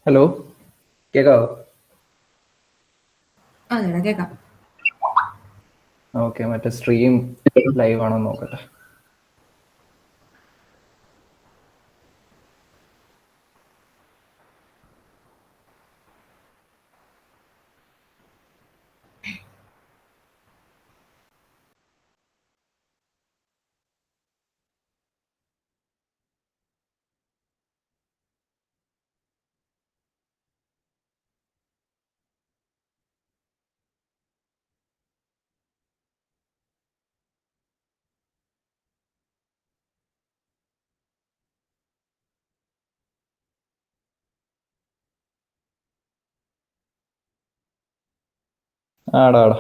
Hello, കേക്കാവോ? അതെടാ കേക്കാം. Okay, മറ്റേ സ്ട്രീം ലൈവ് ആണോ നോക്കട്ടെ. ആടാ ആടാ.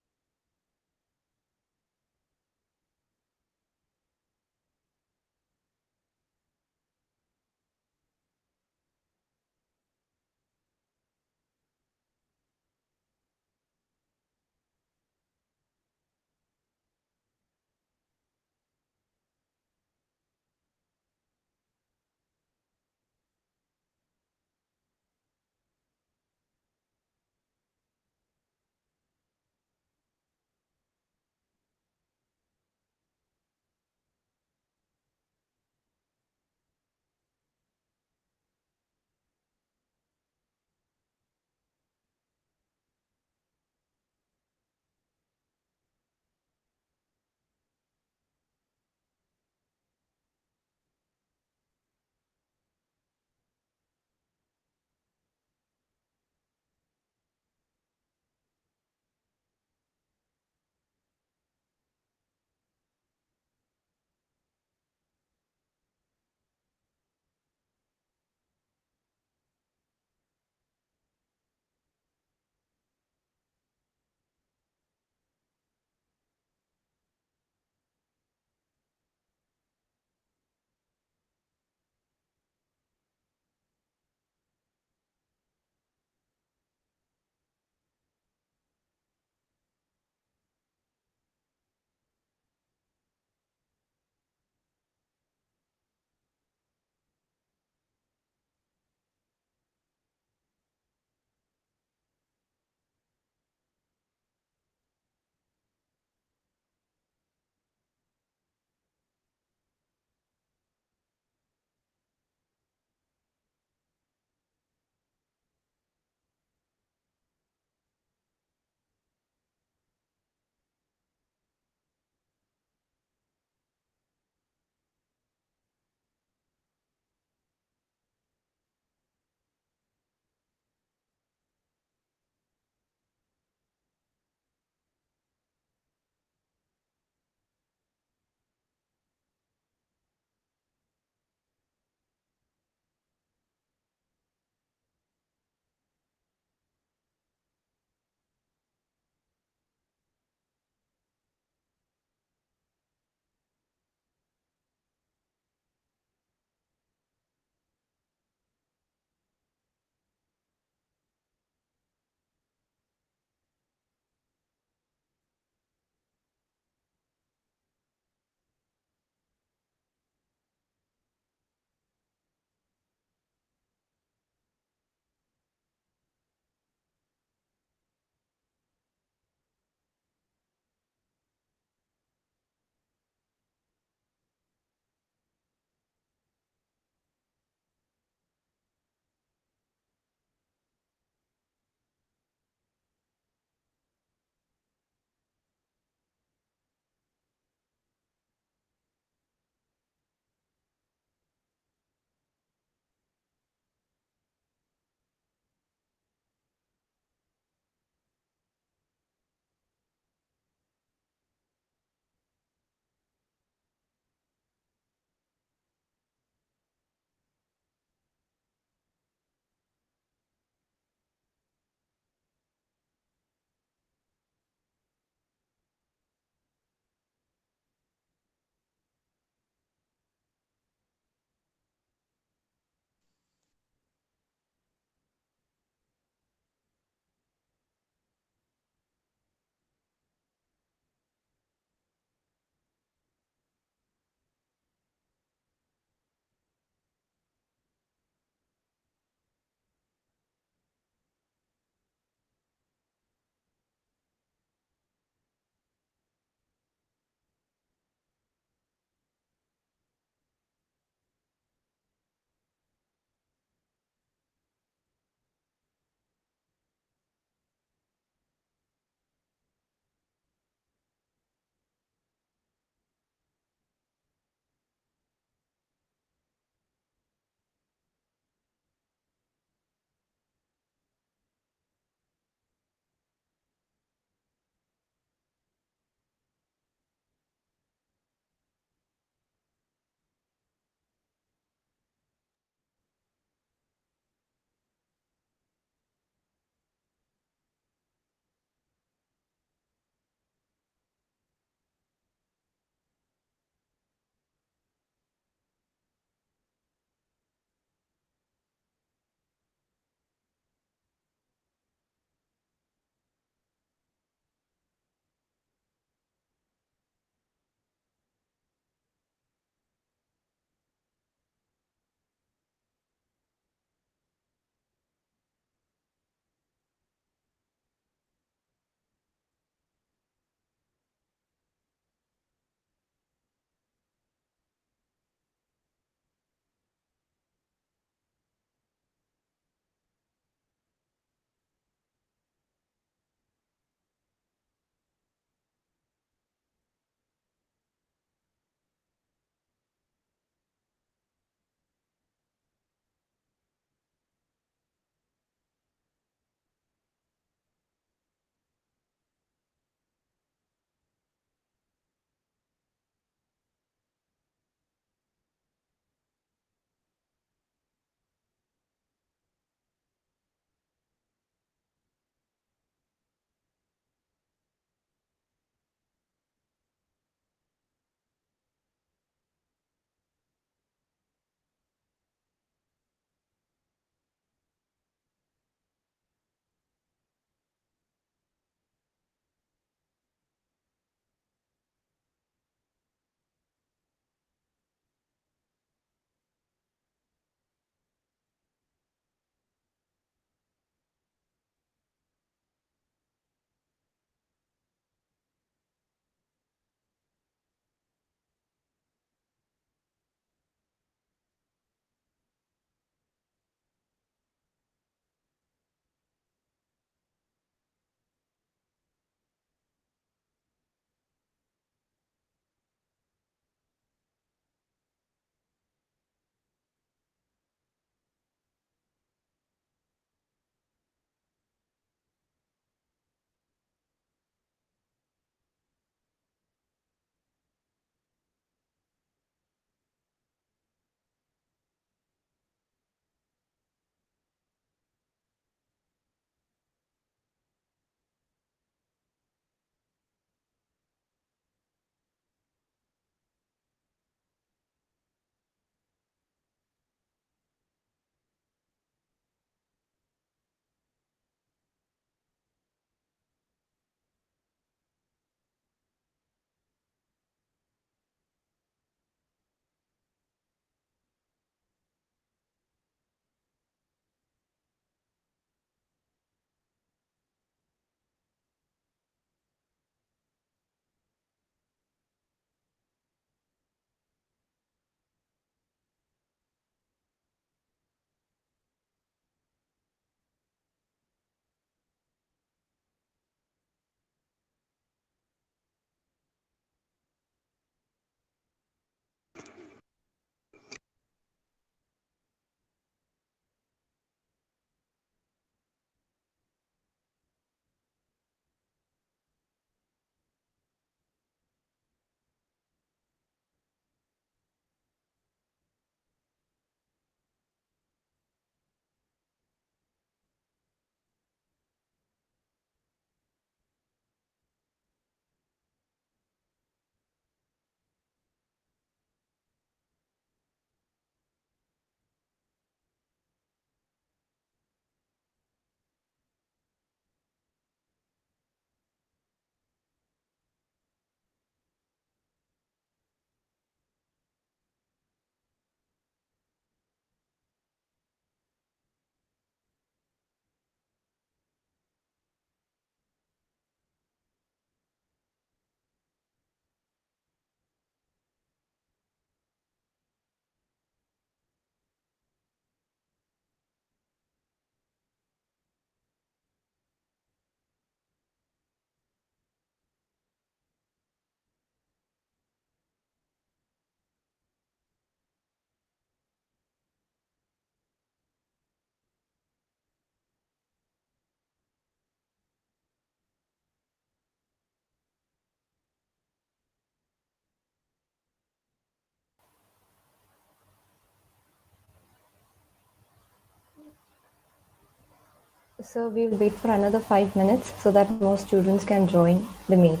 So we'll wait for another 5 minutes so that more students can join the meet.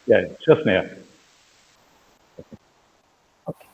Yeah, sure, Sneha. Okay.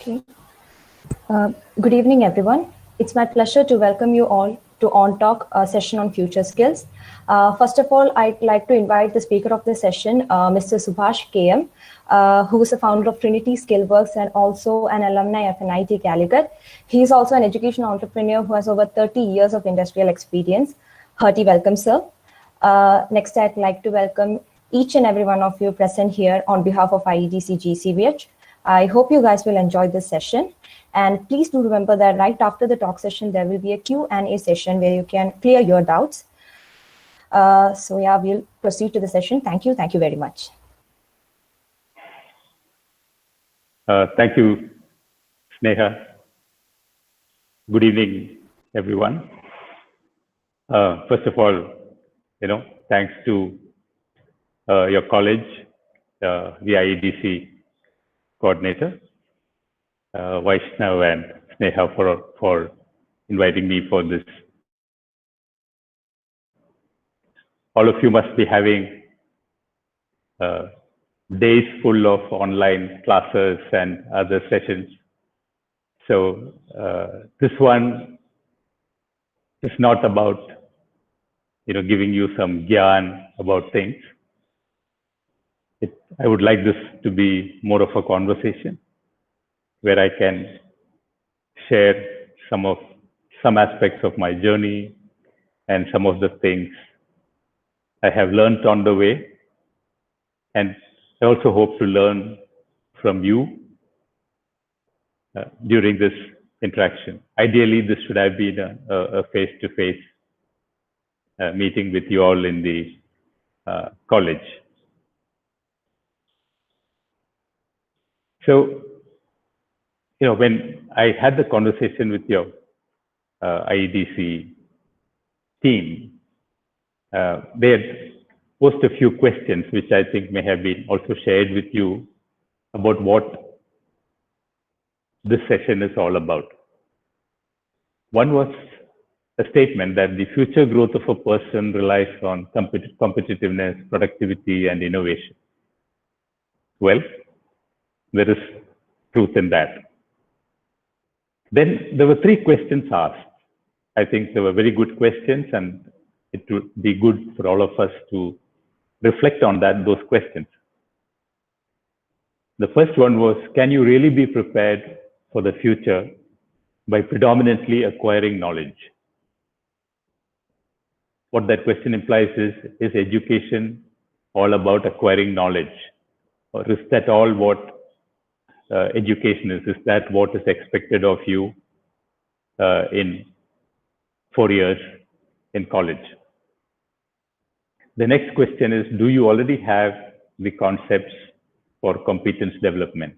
Okay. Good evening, everyone. It's my pleasure to welcome you all to On Talk, a session on future skills. First of all, I'd like to invite the speaker of the session, Mr. Subhash K M, who is the founder of Trinity Skillworks and also an alumni of NIT Calicut. He is also an education entrepreneur who has over 30 years of industrial experience. Hearty welcome, sir. Next, I'd like to welcome each and every one of you present here on behalf of IEDC GCVH. I hope you guys will enjoy this session. And please do remember that right after the talk session, there will be a Q&A session where you can clear your doubts. So yeah, we'll proceed to the session. Thank you. Thank you very much. Thank you, Sneha. Good evening, everyone. First of all, thanks to your college, the IEDC coordinator, Vaishnav and Sneha for inviting me for this. All of you must be having days full of online classes and other sessions. So this one is not about giving you some gyan about things. I would like this to be more of a conversation where I can share some aspects of my journey and some of the things I have learned on the way. And I also hope to learn from you during this interaction. Ideally, this should have been a face-to-face meeting with you all in the college. So, when I had the conversation with your IEDC team, they had posed a few questions, which I think may have been also shared with you about what this session is all about. One was a statement that the future growth of a person relies on competitiveness, productivity, and innovation. Well, there is truth in that. Then there were three questions asked. I think they were very good questions, and it would be good for all of us to reflect on those questions. The first one was, can you really be prepared for the future by predominantly acquiring knowledge? What that question implies is education all about acquiring knowledge? Or is that all what education is? Is that what is expected of you in 4 years in college? The next question is, do you already have the concepts for competence development?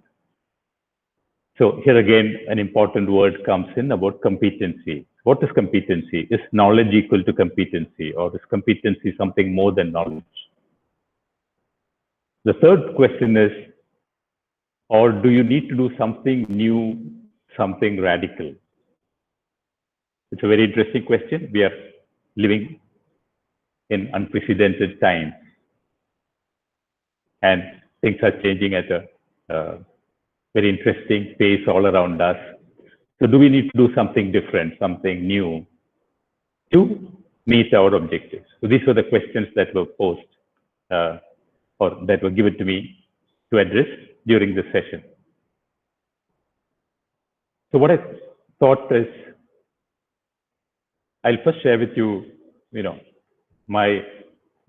So here again, an important word comes in about competency. What is competency? Is knowledge equal to competency, or is competency something more than knowledge? The third question is, or do you need to do something new, something radical? It's a very interesting question. We are living in unprecedented times, and things are changing at a very interesting pace all around us. So do we need to do something different, something new to meet our objectives? So these were the questions that were posed or that were given to me to address during this session. So what I thought is, I'll first share with you, my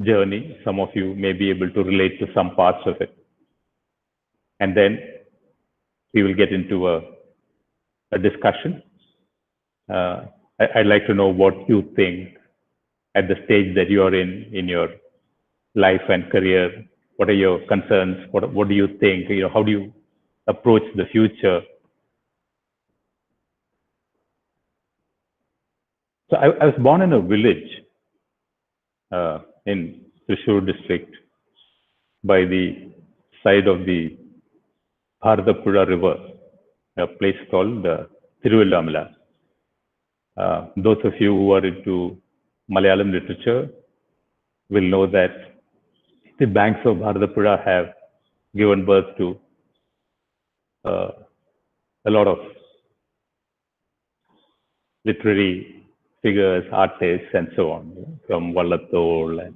journey. Some of you may be able to relate to some parts of it. And then we will get into a discussion. I'd like to know what you think at the stage that you are in your life and career. What are your concerns? What do you think? How do you approach the future? So I was born in a village in Thrissur district by the side of the Bharatapuzha River, a place called Thiruvillamala. Those of you who are into Malayalam literature will know that the banks of Bharatapuzha have given birth to a lot of literary figures, artists, and so on, from Vallathol and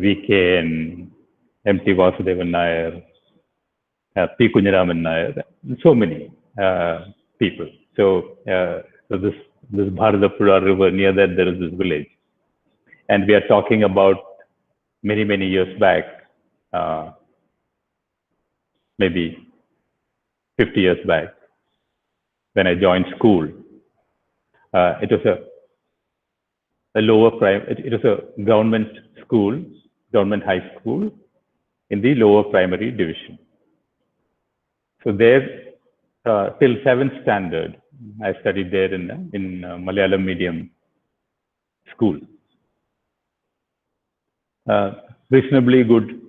V.K. and M.T. Vasudevan Nair, P. Kunyaraman Nair, so many people. So, this Bharatapuzha river, near that there is this village. And we are talking about many, many years back, maybe 50 years back, when I joined school. It was a lower it was a government school, government high school in the lower primary division. So there, till 7th standard, I studied there in Malayalam medium school. Reasonably good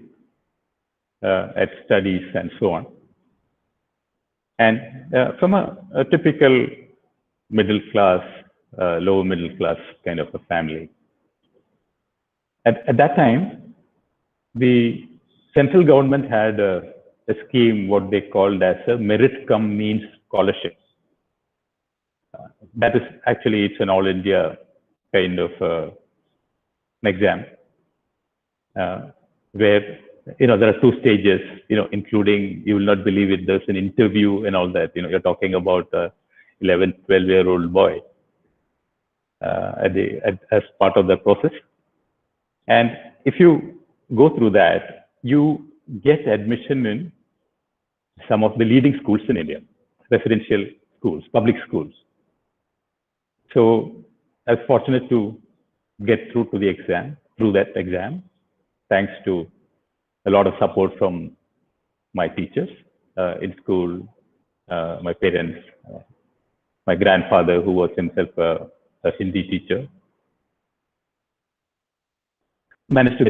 at studies and so on. And from a typical middle class, lower middle class kind of a family. At that time, the central government had a scheme, what they called as a merit cum means scholarship. That is actually, it's an all India kind of an exam, where, there are 2 stages, including, you will not believe it, there's an interview and all that. You're talking about a 11, 12-year-old boy as part of the process. And if you go through that, you get admission in some of the leading schools in India, residential schools, public schools. So I was fortunate to get through that exam, thanks to a lot of support from my teachers in school, my parents, my grandfather, who was himself a Hindi teacher. Managed to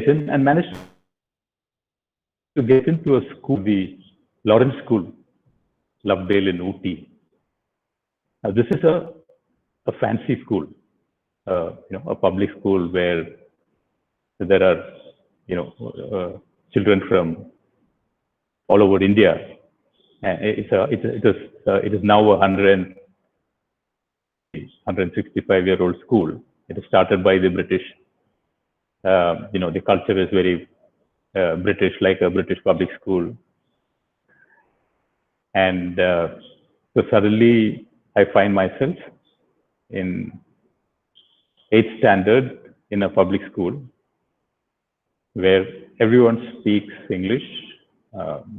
get into a school, the Lawrence School, Lovedale in Ooty. Now, this is a fancy school, a public school where there are, children from all over India. And it is now a 165-year-old school. It is started by the British. The culture is very British, like a British public school. And so suddenly I find myself in 8th standard in a public school where everyone speaks English,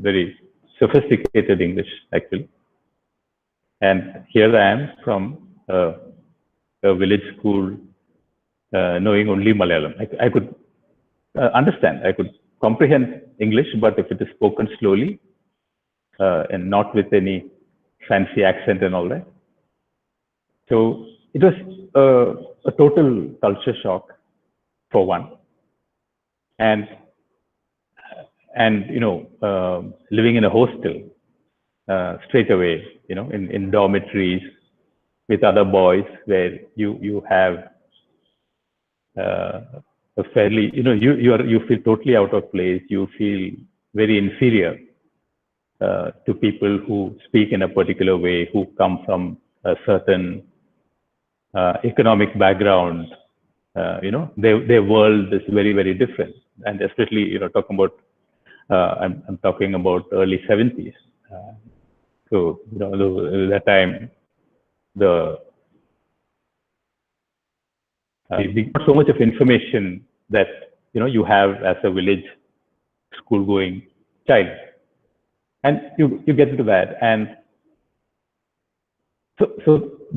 very sophisticated English, actually. And here I am from a village school, knowing only Malayalam. I could understand, I could comprehend English, but if it is spoken slowly and not with any fancy accent and all that. So it was a total culture shock, for one. And living in a hostel straight away, in dormitories with other boys, where you have a fairly, you feel totally out of place. You feel very inferior to people who speak in a particular way, who come from a certain economic background. Their world is very, very different. And especially, talking about, I'm talking about early 70s. So, that time, got so much of information that, you have as a village school-going child. And you get into that. And so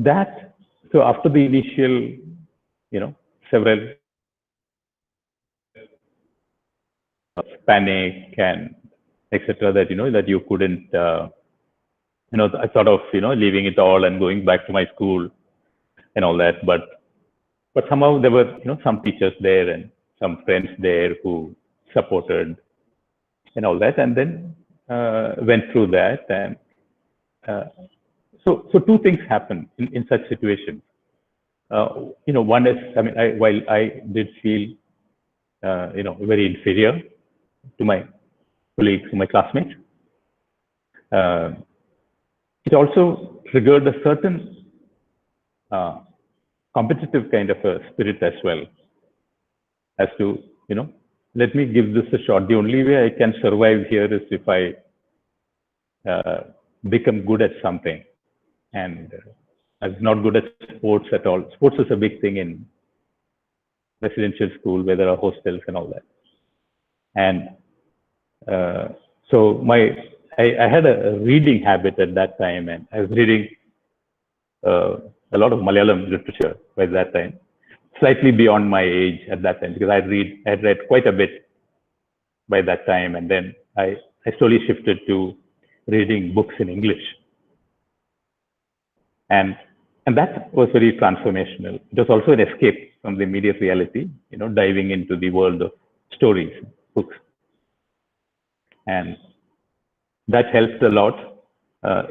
after the initial, several panic and etc., that that you couldn't I thought of leaving it all and going back to my school and all that, but somehow there were some teachers there and some friends there who supported and all that, and then went through that. And so 2 things happen in such situations. One is, while I did feel very inferior to my colleagues, to my classmates, it also triggered a certain competitive kind of a spirit as well, as to, let me give this a shot. The only way I can survive here is if I become good at something. And I was not good at sports at all. Sports is a big thing in residential school where there are hostels and all that. And so I had a reading habit at that time, and I was reading a lot of Malayalam literature by that time, slightly beyond my age at that time, because I had read quite a bit by that time, and then I slowly shifted to reading books in English, and that was very transformational. It was also an escape from the immediate reality, diving into the world of stories, books, and that helped a lot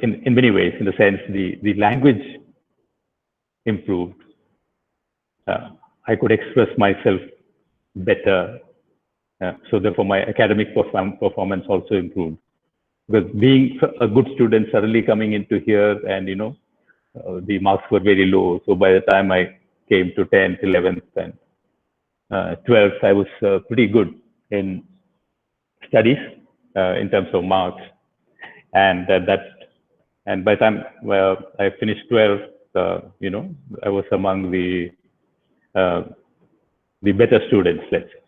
in many ways. In the sense, the language improved. I could express myself better, so therefore my academic performance also improved. Because being a good student, suddenly coming into here, and the marks were very low. So by the time I came to 10th, 11th, and 12th, I was pretty good in studies in terms of marks. And and by the time I finished 12th, I was among the better students, let's say.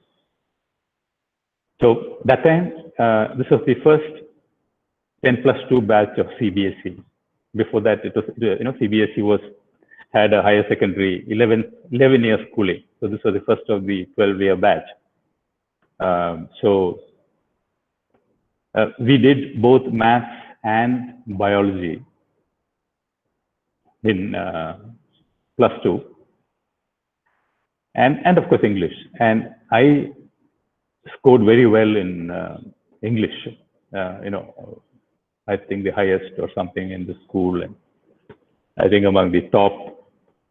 So that time, this was the first 10+2 batch of CBSE. Before that, it was, CBSE had a higher secondary 11-year schooling. So this was the first of the 12-year batch. So we did both maths and biology in +2, and of course English. And I scored very well in English. I think the highest or something in the school, and I think among the top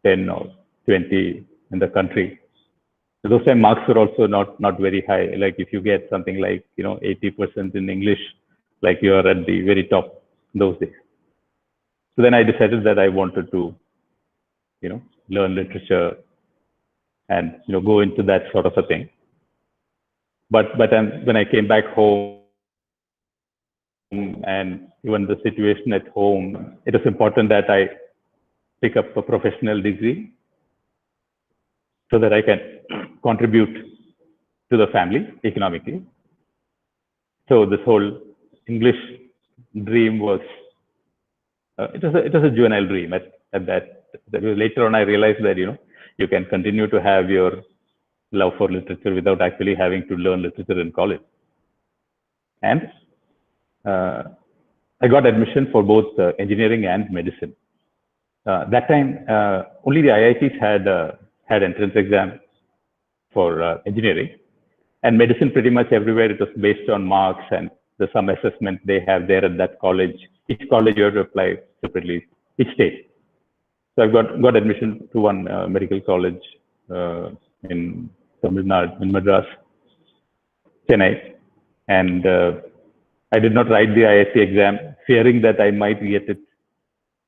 10 or 20 in the country. So those time marks were also not very high. Like if you get something like 80% in English, like you are at the very top those days. So then I decided that I wanted to learn literature and go into that sort of a thing. But when I came back home, and even the situation at home, it is important that I pick up a professional degree so that I can contribute to the family economically. So this whole English dream was, it was a juvenile dream at that. Later on, I realized that you can continue to have your love for literature without actually having to learn literature in college. And I got admission for both engineering and medicine. That time, only the IITs had entrance exam for engineering, and medicine pretty much everywhere it was based on marks, and there's some assessment they have there at that college. Each college you have to apply separately, each state. So I got admission to one medical college in Tamil Nadu, in Madras, Chennai, and I did not write the IIT exam, fearing that I might get it,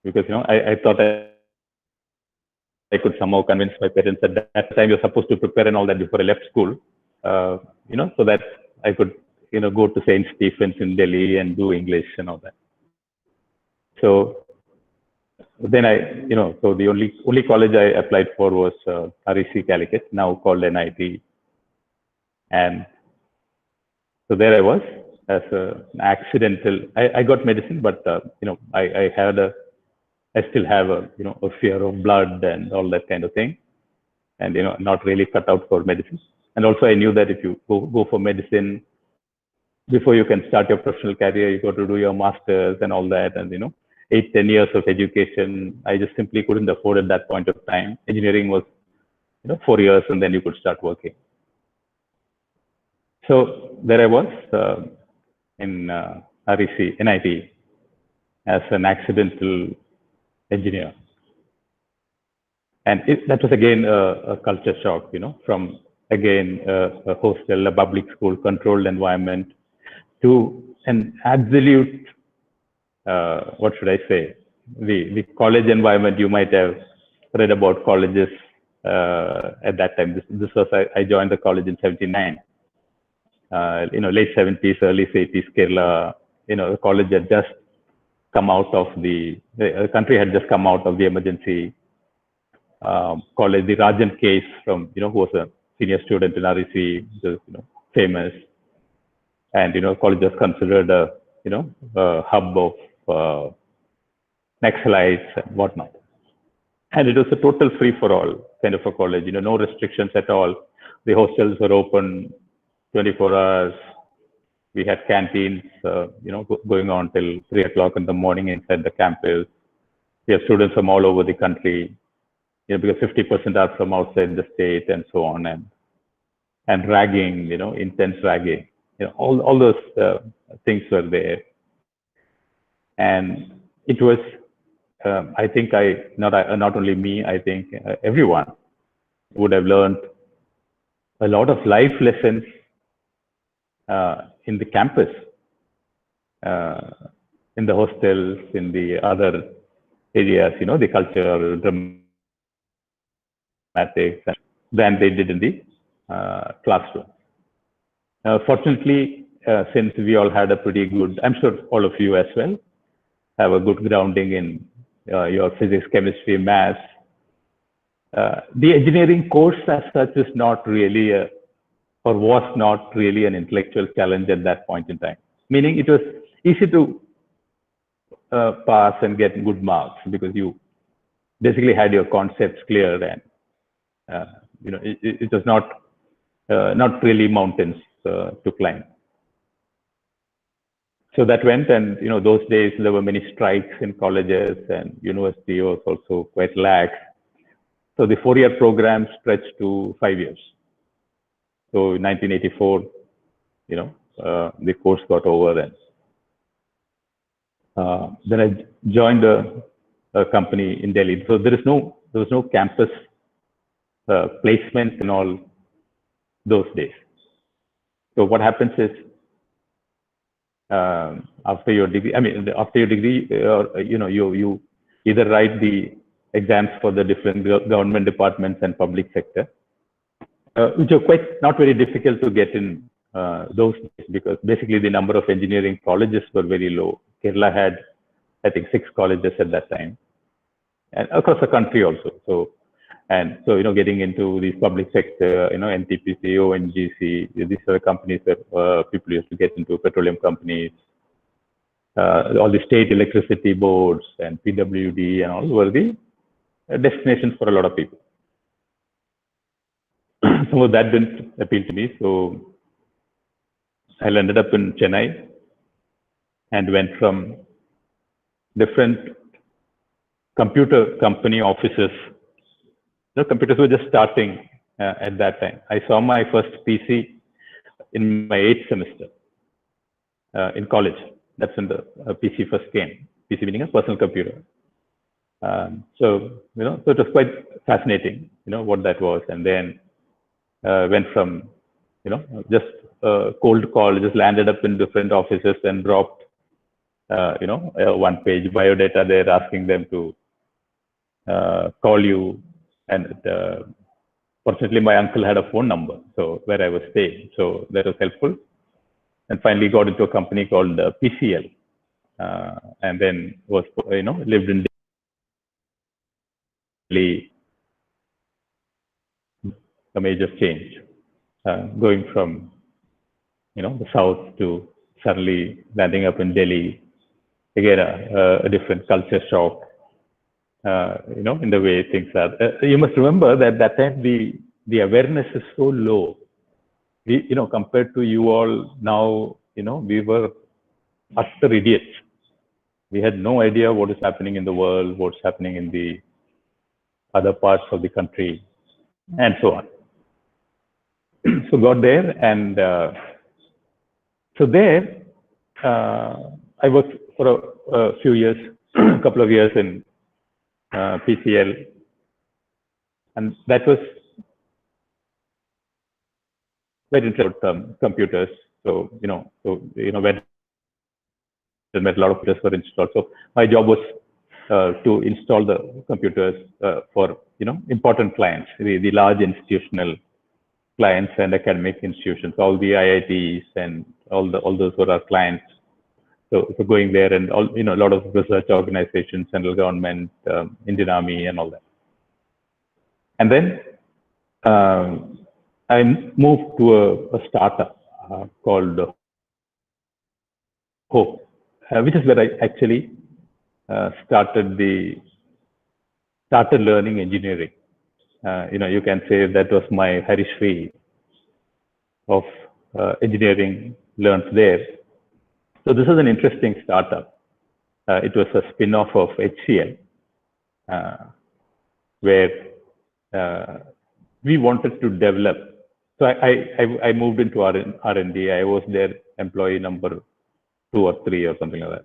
because I thought I could somehow convince my parents at that time you're supposed to prepare and all that before I left school, so that I could go to St. Stephen's in Delhi and do English and all that. So then so the only college I applied for was NIT Calicut, now called NIT, and so there I was as an accidental. I got medicine, but I still have a fear of blood and all that kind of thing, and not really cut out for medicine. And also I knew that if you go for medicine, before you can start your professional career, you got to do your masters and all that, and 8-10 years of education, I just simply couldn't afford at that point of time. Engineering was 4 years, and then you could start working. So there I was in NIT as an accidental engineer, and that was again a culture shock, from again a hostel, a public school, controlled environment, to an absolute what should I say? The college environment. You might have read about colleges at that time. This was I joined the college in '79. Late '70s, early '80s, Kerala. The college had just come out of the country had just come out of the emergency college. The Rajan case from who was a senior student in REC, was famous, and college was considered a hub of Naxalites and whatnot. And it was a total free for all kind of a college. No restrictions at all. The hostels were open 24 hours. We had canteens, going on till 3 o'clock in the morning inside the campus. We have students from all over the country, because 50% are from outside the state and so on, and ragging, intense ragging, all those things were there. And it was, I think not only me, I think everyone would have learned a lot of life lessons in the campus, in the hostels, in the other areas, the culture, dramatics, than they did in the classroom. Fortunately, since we all had a pretty good, I'm sure all of you as well, have a good grounding in your physics, chemistry, maths. The engineering course as such is not really or was not really an intellectual challenge at that point in time. Meaning it was easy to pass and get good marks because you basically had your concepts clear, and it was not really mountains to climb. So that went, and those days there were many strikes in colleges, and university was also quite lax. So the 4-year program stretched to 5 years. So in 1984, the course got over, and then I joined a company in Delhi. So there was no campus placement in all those days. So what happens is, after your degree, you either write the exams for the different government departments and public sector, which are not very difficult to get in those days, because basically the number of engineering colleges were very low. Kerala had, I think, 6 colleges at that time, and across the country also. So getting into the public sector, NTPC, ONGC, these are the companies that people used to get into, petroleum companies, all the state electricity boards and PWD and all were the destinations for a lot of people. So that didn't appeal to me. So I ended up in Chennai and went from different computer company offices. Computers were just starting at that time. I saw my first PC in my 8th semester in college. That's when the PC first came. PC meaning a personal computer. So it was quite fascinating, what that was. And then went from, just cold call, just landed up in different offices and dropped, a 1-page biodata there, asking them to call you. And fortunately, my uncle had a phone number, so where I was staying, so that was helpful. And finally, got into a company called PCL, and then was lived in Delhi. A major change, going from the south to suddenly landing up in Delhi. Again, a different culture shock. In the way things are. You must remember that that time the awareness is so low. Compared to you all now, we were utter idiots. We had no idea what is happening in the world, what's happening in the other parts of the country, and so on. So got there, and so there I worked for a few years, a couple of years in PCL, and that was very interesting computers. So went a lot of computers were installed. So my job was to install the computers for important clients, the large institutional clients and academic institutions, all the IITs and all those were our clients. So going there and all, a lot of research organizations, central government, Indian Army, and all that. And then I moved to a startup called Hope, which is where I actually started learning engineering. You can say that was my Harishri of engineering learned there. So this is an interesting startup. It was a spin-off of HCL, where we wanted to develop. So I moved into R&D. I was their employee number 2 or 3 or something like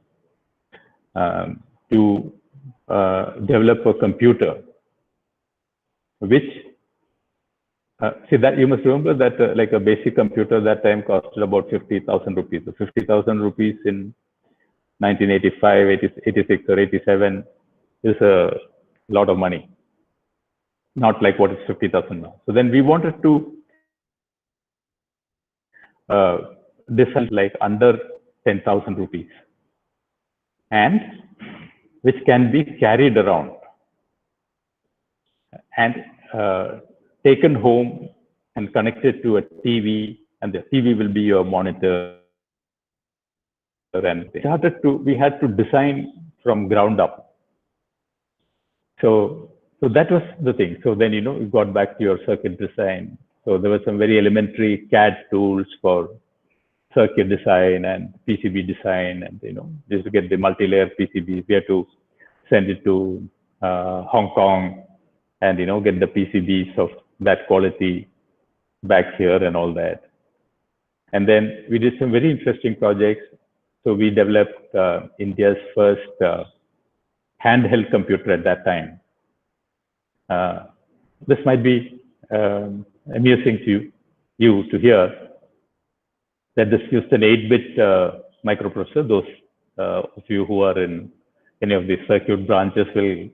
that, to develop a computer, which see that you must remember that like a basic computer that time costed about 50,000 rupees. So 50,000 rupees in 1985, 86 or 87 is a lot of money. Not like what is 50,000 now. So then we wanted to design like under 10,000 rupees, and which can be carried around and taken home and connected to a TV, and the TV will be your monitor. And we had to design from ground up. So that was the thing. So then, you got back to your circuit design. So there were some very elementary CAD tools for circuit design and PCB design, and just to get the multi-layer PCBs, we had to send it to Hong Kong, and get the PCBs of that quality back here and all that. And then we did some very interesting projects. So we developed India's first handheld computer at that time. This might be amusing to you to hear that this used an 8-bit microprocessor. Those of you who are in any of the circuit branches will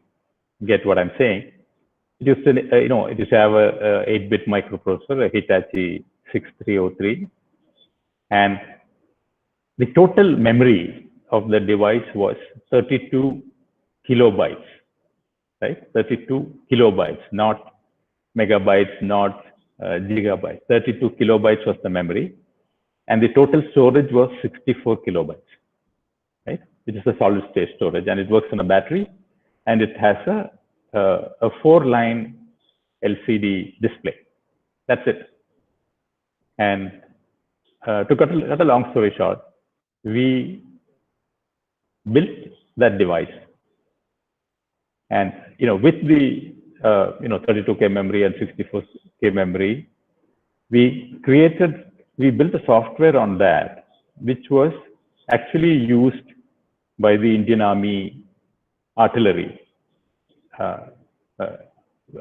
get what I'm saying. It used to, it used to have a 8-bit microprocessor, a Hitachi 6303, and the total memory of the device was 32 kilobytes, right? 32 kilobytes, not megabytes, not gigabytes. 32 kilobytes was the memory, and the total storage was 64 kilobytes, right? Which is a solid-state storage, and it works on a battery, and it has a 4-line LCD display. That's it. And to cut a long story short, we built that device, and with the 32K memory and 64K memory, we built a software on that, which was actually used by the Indian Army artillery,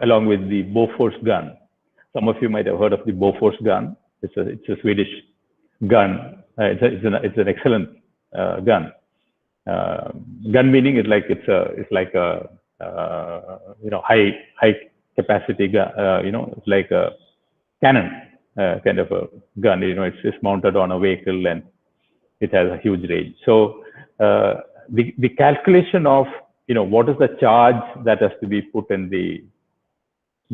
along with the Bofors gun. Some of you might have heard of the Bofors gun. It's a Swedish gun. It's an excellent gun. Gun meaning it's like a high capacity gun. It's like a cannon kind of a gun. It's mounted on a vehicle and it has a huge range. So the calculation of what is the charge that has to be put in the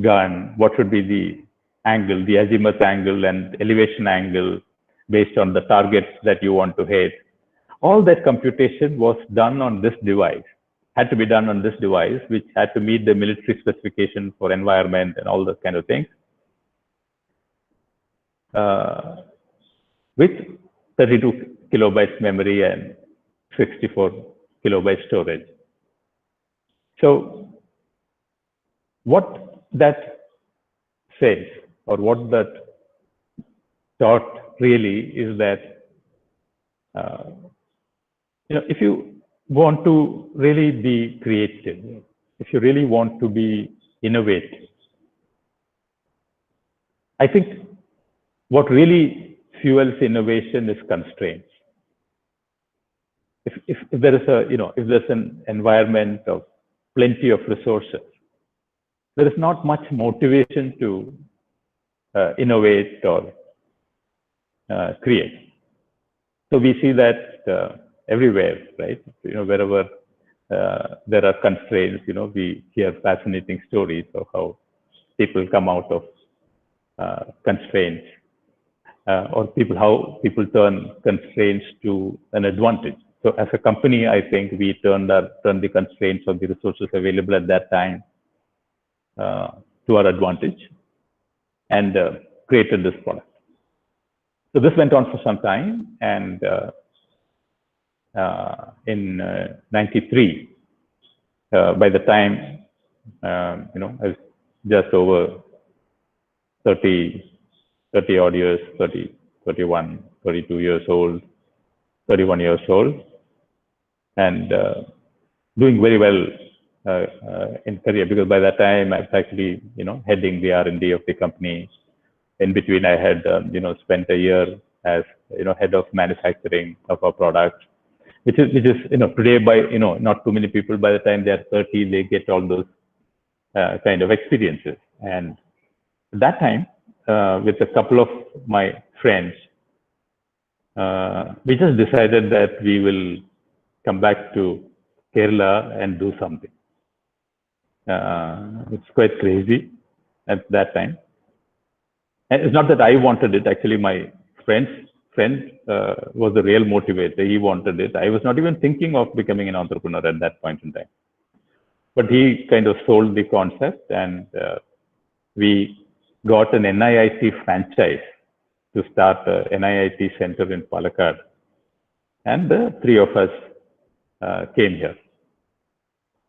gun, what should be the angle, the azimuth angle and elevation angle based on the targets that you want to hit. All that computation was done on this device, had to be done on this device, which had to meet the military specification for environment and all those kind of things, with 32 kilobytes memory and 64 kilobyte storage. So what that says, or what that taught really, is that if you want to really be creative, if you really want to be innovative, I think what really fuels innovation is constraints. if there is a, if there's an environment of plenty of resources, there is not much motivation to innovate or create. So we see that everywhere, right? Wherever there are constraints, we hear fascinating stories of how people come out of constraints, or how people turn constraints to an advantage. So as a company, I think we turned the constraints of the resources available at that time to our advantage, and created this product. So this went on for some time, and in '93, by the time I was just over 30 odd years, 30, 31, 32 years old, 31 years old, and doing very well in career, because by that time I was actually heading the R&D of the company. In between, I had spent a year as head of manufacturing of our product, which is today, by not too many people by the time they are 30 they get all those kind of experiences. And at that time, with a couple of my friends, we just decided that we will come back to Kerala and do something. It's quite crazy at that time. And it's not that I wanted it. Actually, my friend was the real motivator. He wanted it. I was not even thinking of becoming an entrepreneur at that point in time. But he kind of sold the concept, and we got an NIT franchise to start a NIT center in Palakkad. And the three of us came here.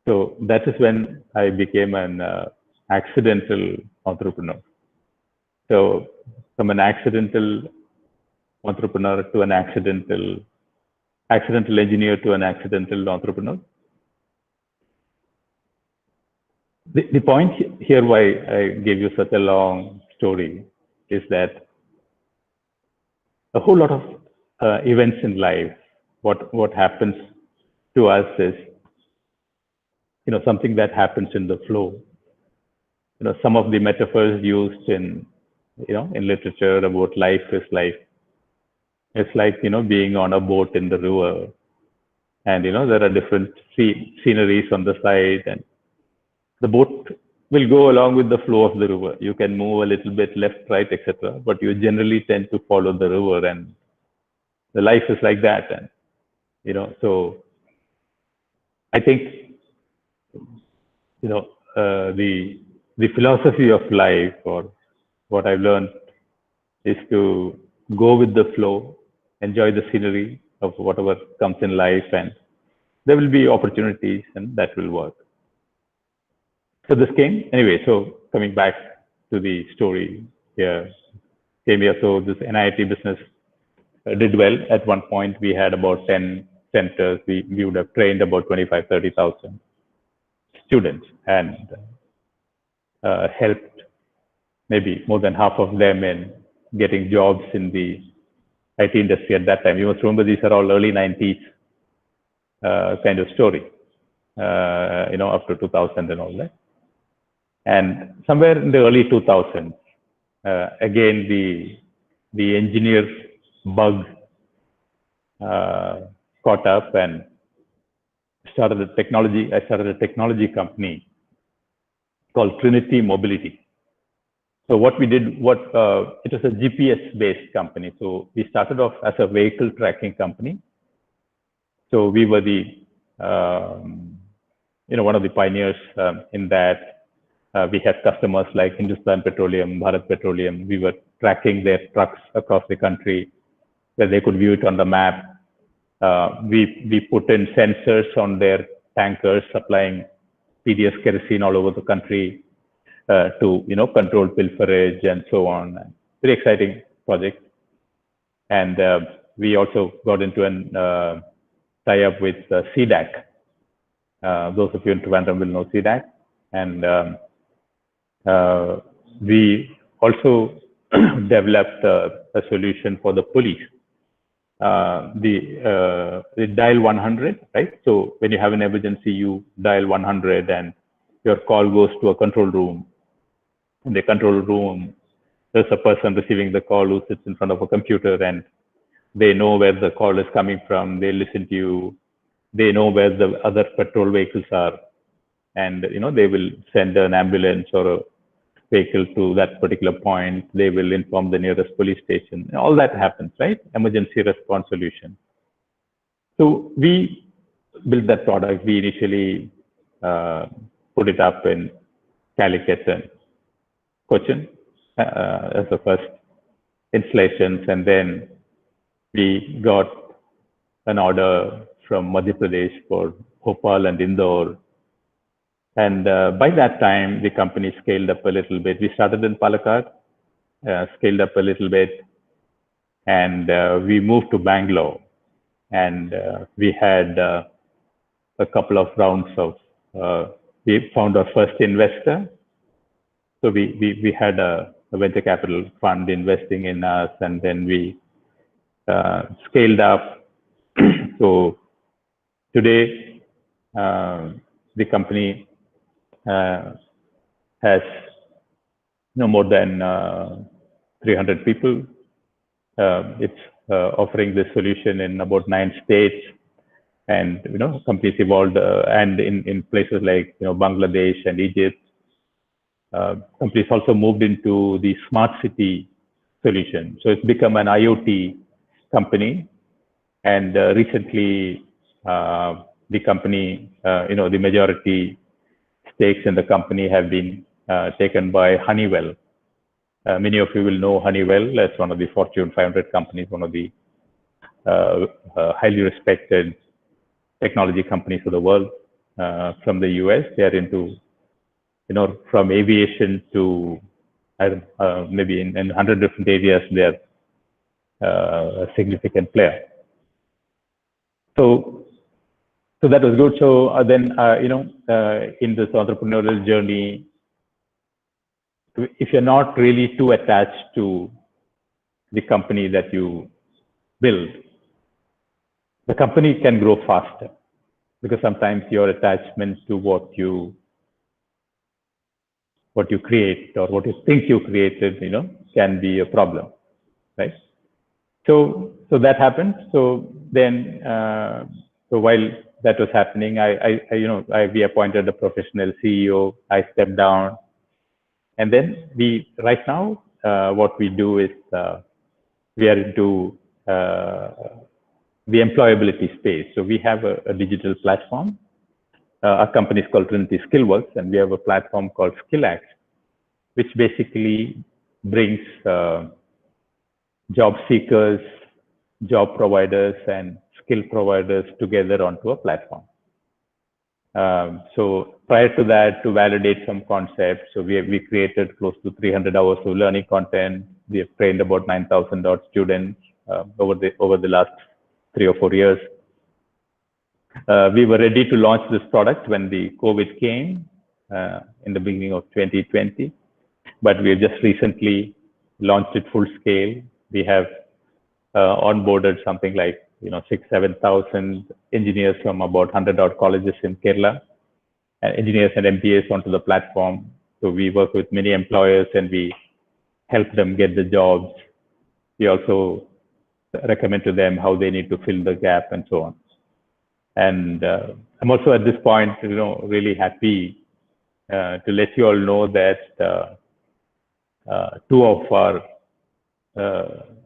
So that is when I became an accidental entrepreneur. So from an accidental entrepreneur to an accidental engineer to an accidental entrepreneur. The point here why I gave you such a long story is that a whole lot of events in life, what happens to us is something that happens in the flow. Some of the metaphors used in literature about life is like, it's like being on a boat in the river, and there are different sceneries on the side, and the boat will go along with the flow of the river. You can move a little bit left, right, etc., but you generally tend to follow the river, and the life is like that. And so I think the philosophy of life, or what I've learned, is to go with the flow, enjoy the scenery of whatever comes in life, and there will be opportunities, and that will work. So this came anyway. So coming back to the story here, came here. So this NIT business did well. At one point, we had about 10 centers. We would have trained about 25,000-30,000 students, and helped maybe more than half of them in getting jobs in the IT industry at that time. You must remember, these are all early 90s kind of story, after 2000 and all that. And somewhere in the early 2000s, again, the engineer bug caught up, and I started a technology company called Trinity Mobility. So what we did, it was a GPS-based company. So we started off as a vehicle tracking company. So we were one of the pioneers in that. We had customers like Hindustan Petroleum, Bharat Petroleum. We were tracking their trucks across the country, where they could view it on the map. We put in sensors on their tankers, supplying PDS kerosene all over the country, to control pilferage and so on. Very exciting project. And we also got into a tie-up with CDAC. Those of you in Trivandrum will know CDAC. And we also developed a solution for the police. the dial 100, right? So when you have an emergency, you dial 100 and your call goes to a control room. In the control room, there's a person receiving the call who sits in front of a computer, and they know where the call is coming from. They listen to you. They know where the other patrol vehicles are, and they will send an ambulance or a vehicle to that particular point. They will inform the nearest police station. All that happens, right? Emergency response solution. So we built that product. We initially put it up in Calicut and Cochin as the first installations, and then we got an order from Madhya Pradesh for Bhopal and Indore. And by that time, the company scaled up a little bit. We started in Palakkad, scaled up a little bit, and we moved to Bangalore. And we had a couple of rounds of, we found our first investor. So we had a venture capital fund investing in us, and then we scaled up. So today, the company has more than 300 people. It's offering this solution in about 9 states, and companies evolved, and in places like Bangladesh and Egypt. Companies also moved into the smart city solution. So it's become an IoT company. And recently, the company, the majority stakes in the company have been taken by Honeywell. Many of you will know Honeywell. That's one of the Fortune 500 companies, one of the highly respected technology companies of the world from the US. They are into, from aviation to maybe in 100 different areas, they're a significant player. So that was good. So then, in this entrepreneurial journey, if you're not really too attached to the company that you build, the company can grow faster, because sometimes your attachment to what you create or what you think you created, can be a problem, right? So that happened. So then, so while that was happening, we appointed a professional CEO. I stepped down, and then right now, what we do is we are into the employability space. So we have a digital platform. Our company is called Trinity Skillworks, and we have a platform called SkillX, which basically brings job seekers, job providers, and skill providers together onto a platform. So prior to that, to validate some concepts, so we created close to 300 hours of learning content. We have trained about 9,000 odd students over the last 3 or 4 years. We were ready to launch this product when the COVID came in the beginning of 2020, but we have just recently launched it full scale. We have onboarded something like 6,000-7,000 engineers from about 100 odd colleges in Kerala, and engineers and MBAs onto the platform. So we work with many employers, and we help them get the jobs. We also recommend to them how they need to fill the gap and so on. And I'm also at this point, really happy to let you all know that 2 of our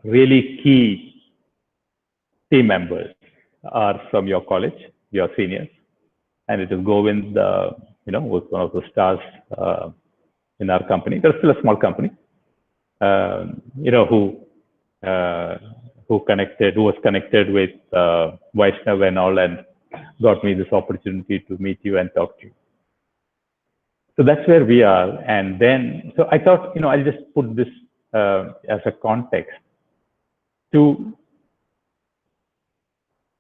really key team members are from your college, your seniors, and it is Govind, was one of the stars in our company. They're still a small company, who was connected with Vaishnav and all, and got me this opportunity to meet you and talk to you. So that's where we are. And then, so I thought, I'll just put this as a context to,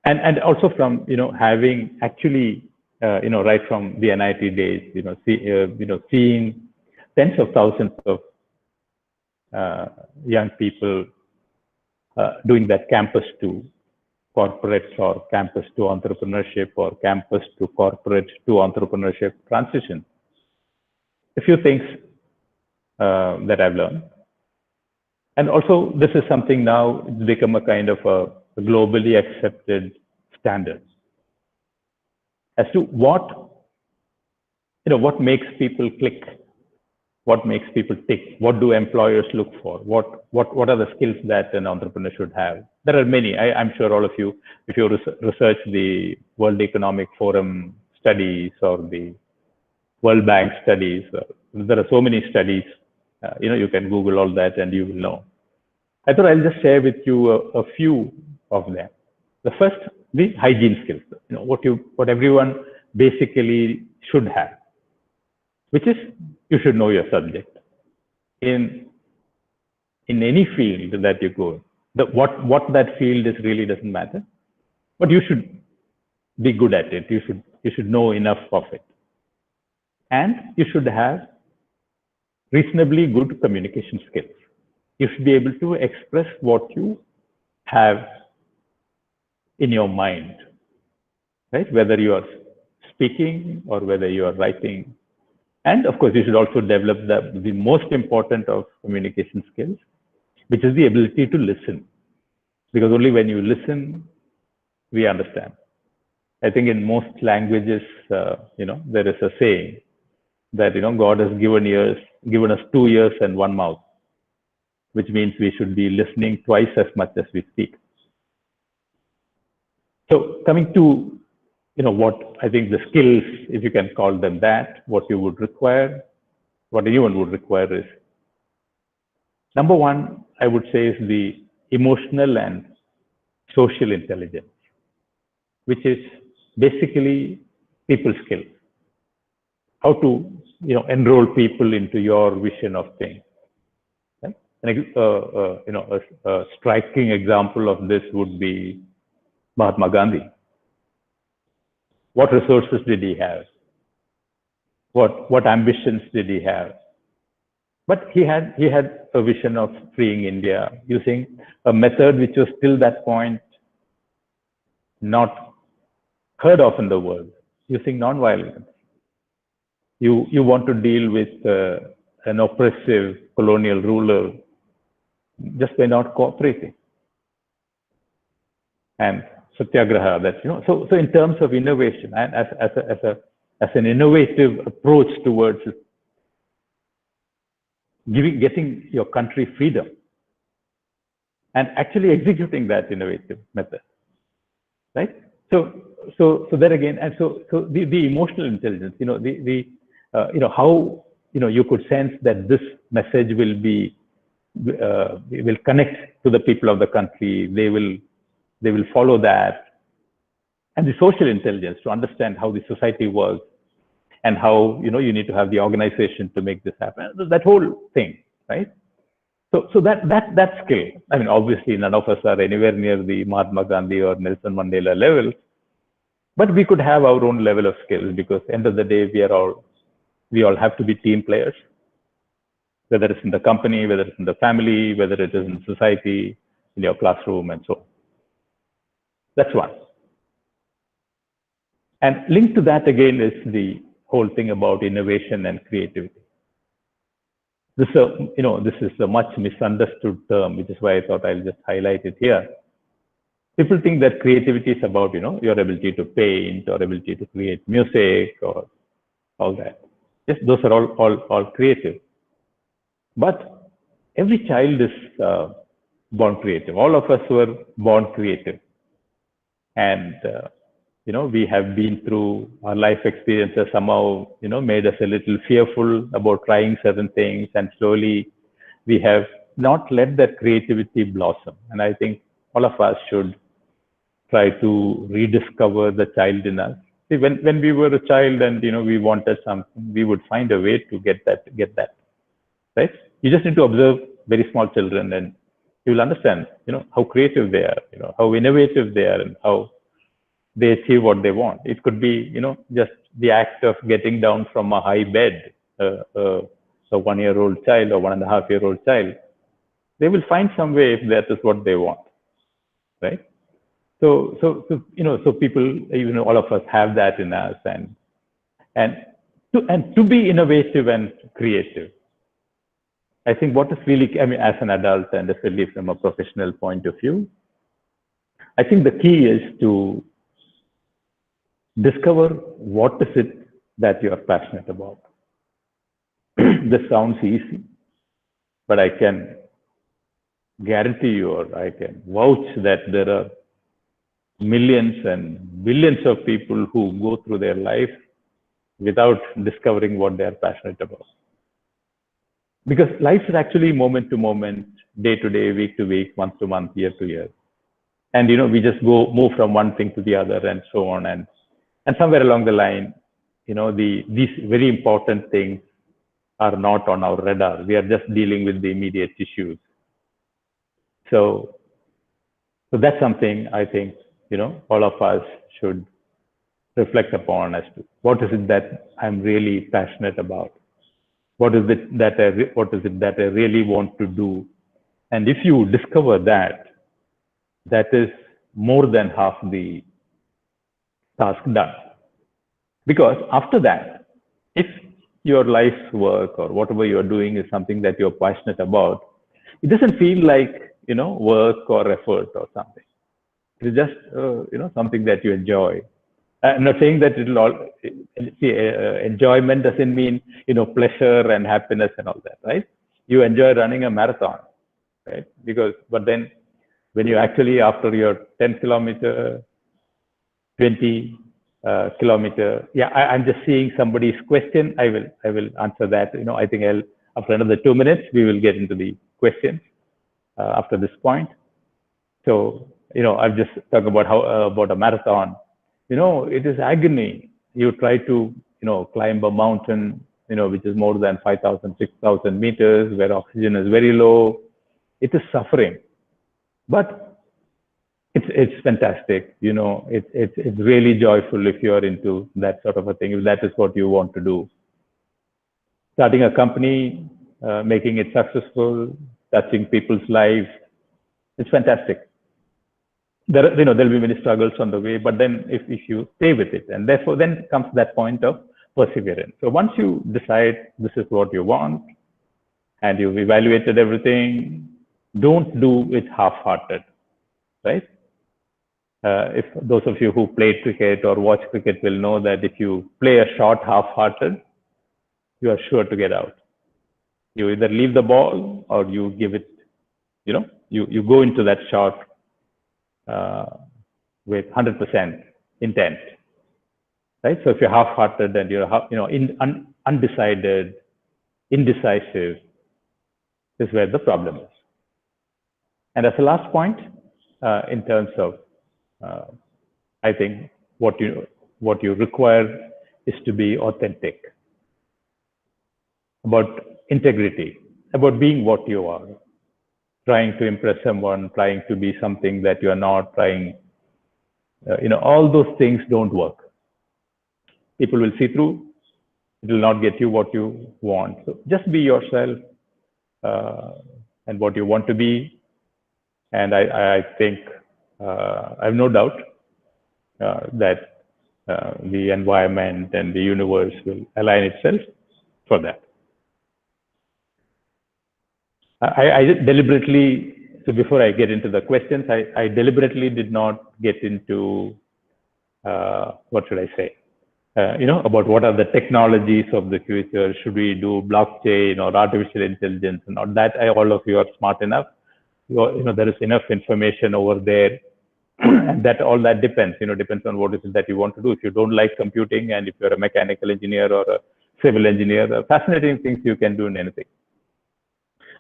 and also from, having actually, right from the NIT days, seeing tens of thousands of young people doing that campus too. corporate or campus to entrepreneurship or campus to corporate to entrepreneurship transition. A few things that I've learned. And also, this is something now, it's become a kind of a globally accepted standard as to what makes people click, what makes people tick, what do employers look for, what are the skills that an entrepreneur should have. There are many. I'm sure all of you, if you research the World Economic Forum studies or the World Bank studies, there are so many studies. You can Google all that and you will know. I thought I'll just share with you a few of them. The first, the hygiene skills. What everyone basically should have, which is you should know your subject. In any field that you go, what that field is really doesn't matter, but you should be good at it. You should know enough of it, and you should have reasonably good communication skills. You should be able to express what you have in your mind, right? Whether you are speaking or whether you are writing. And of course, you should also develop the most important of communication skills, which is the ability to listen. Because only when you listen, we understand. I think in most languages, there is a saying that, God has given us 2 ears and 1 mouth, which means we should be listening twice as much as we speak. So coming to, what I think the skills, if you can call them that, what you would require, what anyone would require is, number one, I would say is the emotional and social intelligence, which is basically people skills. How to, enroll people into your vision of things. Right? A striking example of this would be Mahatma Gandhi. What resources did he have? What ambitions did he have? But he had a vision of freeing India using a method which was till that point not heard of in the world, using nonviolence. You want to deal with an oppressive colonial ruler just by not cooperating. And Satyagraha, that's, so in terms of innovation and as an innovative approach towards getting your country freedom and actually executing that innovative method, right? So there again, and so the emotional intelligence, how you could sense that this message will connect to the people of the country. They will follow that. And the social intelligence to understand how the society works and how, you need to have the organization to make this happen. That whole thing, right? So that skill, I mean, obviously none of us are anywhere near the Mahatma Gandhi or Nelson Mandela level, but we could have our own level of skills because end of the day, we all have to be team players, whether it's in the company, whether it's in the family, whether it is in society, in your classroom and so on. That's one. And linked to that again is the whole thing about innovation and creativity. This is a much misunderstood term, which is why I thought I'll just highlight it here. People think that creativity is about, your ability to paint or ability to create music or all that. Yes, those are all creative. But every child is born creative. All of us were born creative. And, we have been through our life experiences somehow, made us a little fearful about trying certain things. And slowly we have not let that creativity blossom. And I think all of us should try to rediscover the child in us. See, when we were a child and, we wanted something, we would find a way to get that, right? You just need to observe very small children and you will understand, how creative they are, how innovative they are and how they achieve what they want. It could be, just the act of getting down from a high bed, a 1-year-old child or 1.5-year-old child. They will find some way if that is what they want, right? So people, all of us have that in us, and to be innovative and creative. I think what is really, as an adult and especially from a professional point of view, I think the key is to discover what is it that you are passionate about. This sounds easy, but I can guarantee you, or I can vouch that there are millions and billions of people who go through their life without discovering what they are passionate about. Because life is actually moment to moment, day to day, week to week, month to month, year to year. And, we just move from one thing to the other and so on. And somewhere along the line, these very important things are not on our radar. We are just dealing with the immediate issues. So that's something I think, all of us should reflect upon as to what is it that I'm really passionate about? What is it that I really want to do? And if you discover that, that is more than half the task done. Because after that, if your life's work or whatever you're doing is something that you're passionate about, it doesn't feel like, work or effort or something. It's just, something that you enjoy. I'm not saying that it'll all, enjoyment doesn't mean, pleasure and happiness and all that, right? You enjoy running a marathon, right? But then when you actually, after your 10 kilometer, 20 kilometer, I'm just seeing somebody's question. I will answer that. I think after another 2 minutes, we will get into the questions after this point. So, I've just talked about about a marathon. It is agony. You try to, climb a mountain, which is more than 5,000, 6,000 meters, where oxygen is very low. It is suffering, but it's fantastic. It's really joyful if you're into that sort of a thing, if that is what you want to do. Starting a company, making it successful, touching people's lives, it's fantastic. There'll be many struggles on the way, but then if you stay with it, and therefore then comes that point of perseverance. So once you decide this is what you want, and you've evaluated everything, don't do it half-hearted, right? If those of you who play cricket or watch cricket will know that if you play a shot half-hearted, you are sure to get out. You either leave the ball or you give it, you go into that shot with 100% intent, right? So if you're half-hearted and you're undecided, indecisive, is where the problem is. And as a last point, in terms of, I think what you require is to be authentic, about integrity, about being what you are. Trying to impress someone, trying to be something that you are not, trying, all those things don't work. People will see through. It will not get you what you want. So just be yourself and what you want to be. And I think I have no doubt that the environment and the universe will align itself for that. I deliberately, so before I get into the questions, I deliberately did not get into, what should I say, about what are the technologies of the future. Should we do blockchain or artificial intelligence and all that? All of you are smart enough. There is enough information over there. And all that depends, depends on what is it that you want to do. If you don't like computing, and if you're a mechanical engineer or a civil engineer, fascinating things you can do in anything.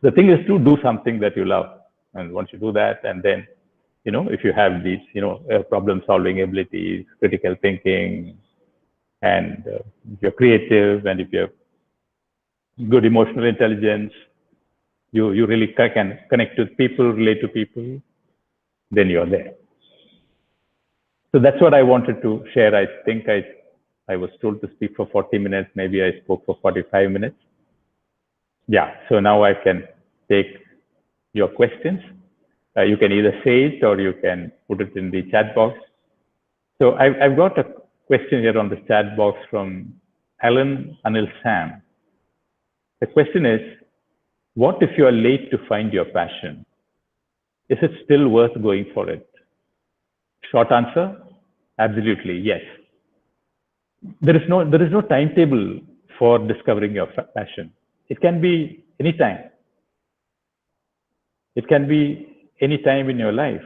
The thing is to do something that you love. And once you do that, and then, if you have these, problem solving abilities, critical thinking, and if you're creative, and if you have good emotional intelligence, you really can connect with people, relate to people, then you're there. So that's what I wanted to share. I think I was told to speak for 40 minutes. Maybe I spoke for 45 minutes. Yeah, so now I can take your questions. You can either say it or you can put it in the chat box. So I've got a question here on the chat box from Alan Anil Sam. The question is, what if you are late to find your passion? Is it still worth going for it? Short answer, absolutely yes. There is no timetable for discovering your passion. It can be any time. It can be any time in your life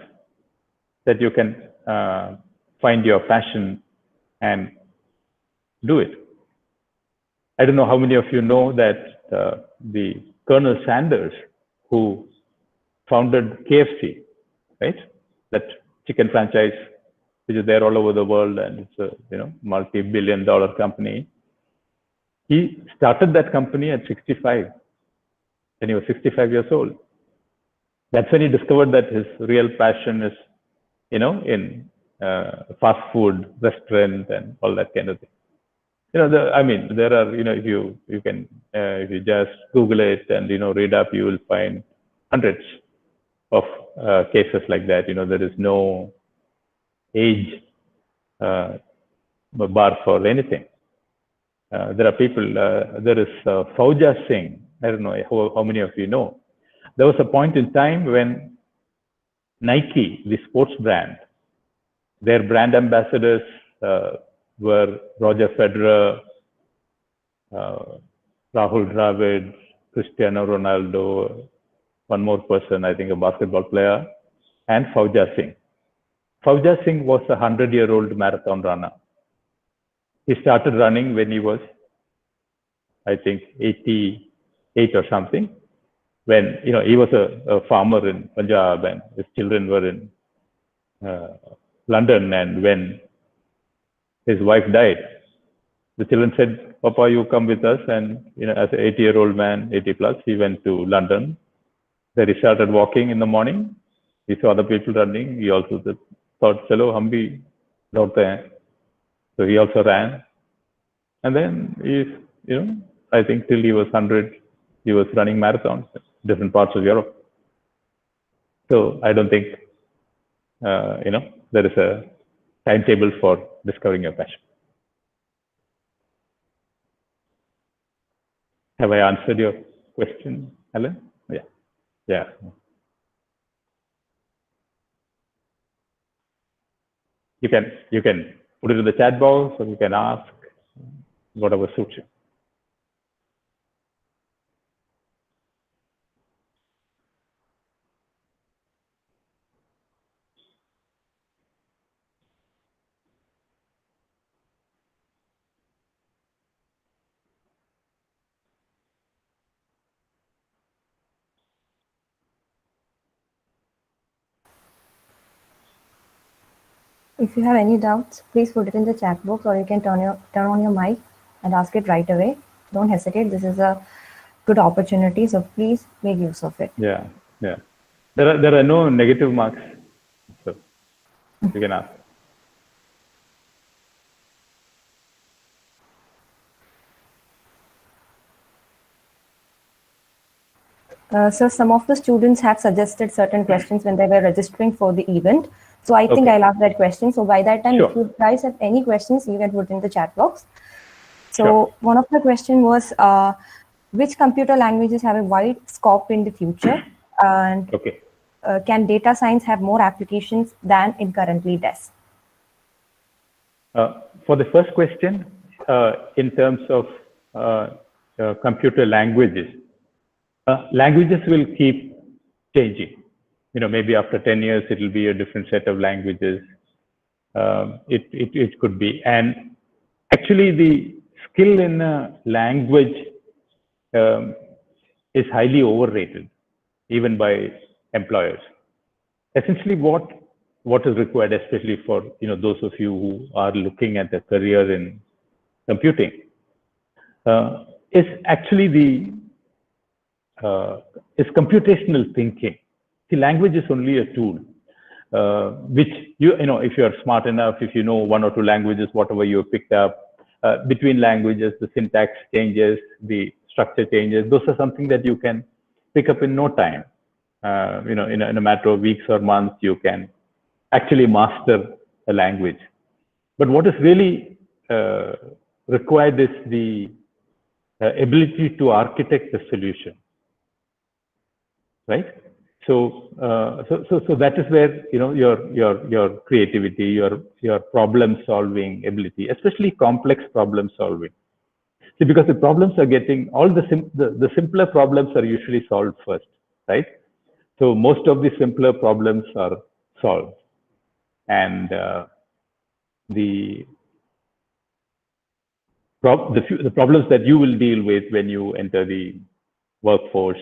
that you can find your passion and do it. I don't know how many of you know that the Colonel Sanders, who founded KFC, right? That chicken franchise, which is there all over the world, and it's a multi-billion-dollar company. He started that company at 65, when he was 65 years old. That's when he discovered that his real passion is, in fast food, restaurant, and all that kind of thing. There are, if you just Google it and, read up, you will find hundreds of cases like that. There is no age bar for anything. There are people, there is Fauja Singh. I don't know how many of you know. There was a point in time when Nike, the sports brand, their brand ambassadors were Roger Federer, Rahul Dravid, Cristiano Ronaldo, one more person, I think a basketball player, and Fauja Singh. Fauja Singh was a 100-year-old marathon runner. He started running when he was, I think, 88 or something, when he was a farmer in Punjab and his children were in London, and when his wife died, the children said, "Papa, you come with us." And as an 80-year-old man, 80 plus, he went to London. There he started walking in the morning. He saw other people running. He also thought, "Chalo, hum bhi daute hain." So he also ran. And then I think till he was 100, he was running marathons in different parts of Europe. So I don't think, there is a timetable for discovering your passion. Have I answered your question, Alan? Yeah. Yeah. You can put it in the chat box, or you can ask, whatever suits you. If you have any doubts, please put it in the chat box, or you can turn on your mic and ask it right away. Don't hesitate. This is a good opportunity, so please make use of it. Yeah. There are no negative marks, so you can ask. So some of the students have suggested certain questions when they were registering for the event. So I think I'll ask that question. So by that time, if you guys have any questions, you can put in the chat box. So one of the question was, which computer languages have a wide scope in the future? And can data science have more applications than it currently does? For the first question, in terms of computer languages, languages will keep changing. Maybe after 10 years, it will be a different set of languages. It could be. And actually, the skill in a language is highly overrated, even by employers. Essentially, what is required, especially for those of you who are looking at a career in computing, is actually is computational thinking. See, language is only a tool, which if you are smart enough, if you know one or two languages, whatever you picked up, between languages, the syntax changes, the structure changes. Those are something that you can pick up in no time. in a matter of weeks or months, you can actually master a language. But what is really required is the ability to architect the solution, right? So that is where your creativity, your problem solving ability, especially complex problem solving. See, because the problems are getting the simpler problems are usually solved first, right? So most of the simpler problems are solved, and the problems that you will deal with when you enter the workforce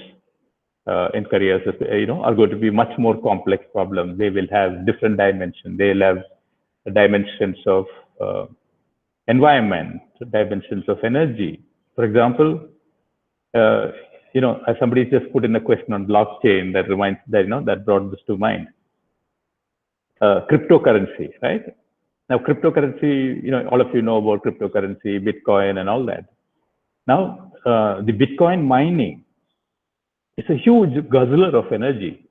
in careers, are going to be much more complex problems. They will have different dimensions. They'll have dimensions of environment, dimensions of energy. For example, as somebody just put in a question on blockchain that brought this to mind. Cryptocurrency, right? Now, cryptocurrency, all of you know about cryptocurrency, Bitcoin, and all that. Now, the Bitcoin mining is a huge guzzler of energy,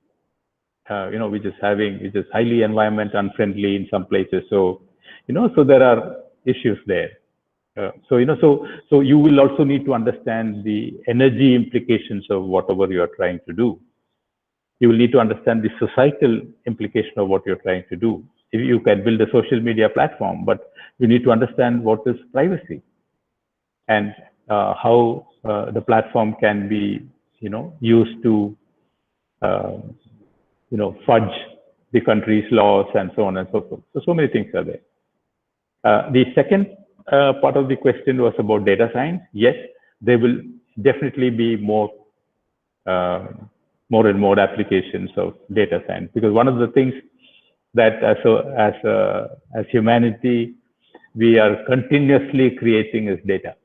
which is highly environment unfriendly in some places. So, so there are issues there. So you will also need to understand the energy implications of whatever you are trying to do. You will need to understand the societal implication of what you're trying to do. If you can build a social media platform, but you need to understand what is privacy and how the platform can be, used to, fudge the country's laws and so on and so forth. So many things are there. The second part of the question was about data science. Yes, there will definitely be more and more applications of data science, because one of the things that as humanity we are continuously creating is data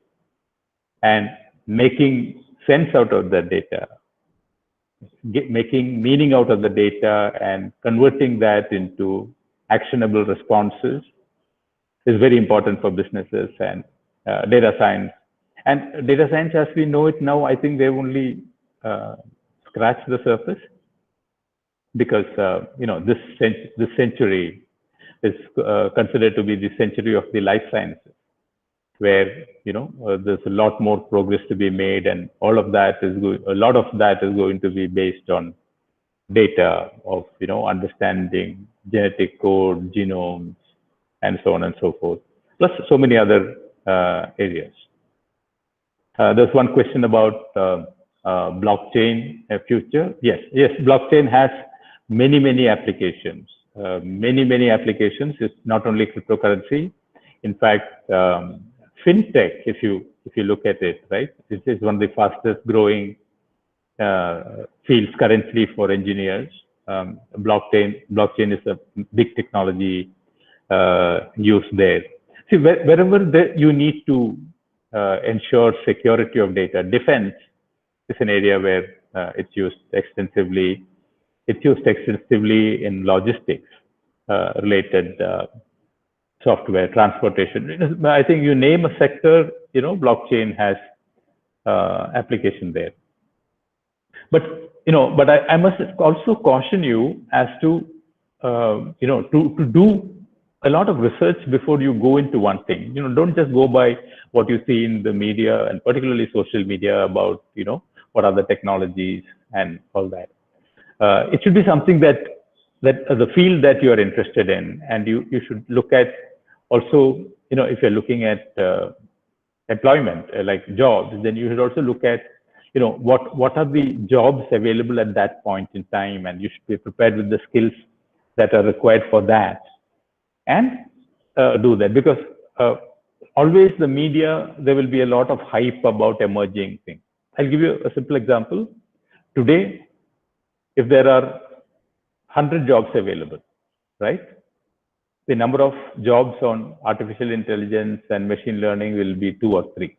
and making sense out of that data, making meaning out of the data and converting that into actionable responses is very important for businesses and data science. And data science, as we know it now, I think they've only scratched the surface, because this century is considered to be the century of the life sciences, where there's a lot more progress to be made, and a lot of that is going to be based on data of understanding genetic code, genomes, and so on and so forth, plus so many other areas. There's one question about blockchain future. Yes, blockchain has many applications. Many applications. It's not only cryptocurrency. In fact, fintech, if you look at it, right, this is one of the fastest growing fields currently for engineers. Blockchain is a big technology used there. See, wherever you need to ensure security of data, defense is an area where it's used extensively. It's used extensively in logistics related software, transportation. I think you name a sector, blockchain has application there. But I must also caution you as to to do a lot of research before you go into one thing. Don't just go by what you see in the media, and particularly social media, about what are the technologies and all that. It should be something that the field that you are interested in, and you should look at also, if you're looking at employment, like jobs, then you should also look at what are the jobs available at that point in time, and you should be prepared with the skills that are required for that, and do that. Because always the media, there will be a lot of hype about emerging things. I'll give you a simple example. Today, if there are 100 jobs available, right, the number of jobs on artificial intelligence and machine learning will be 2 or 3.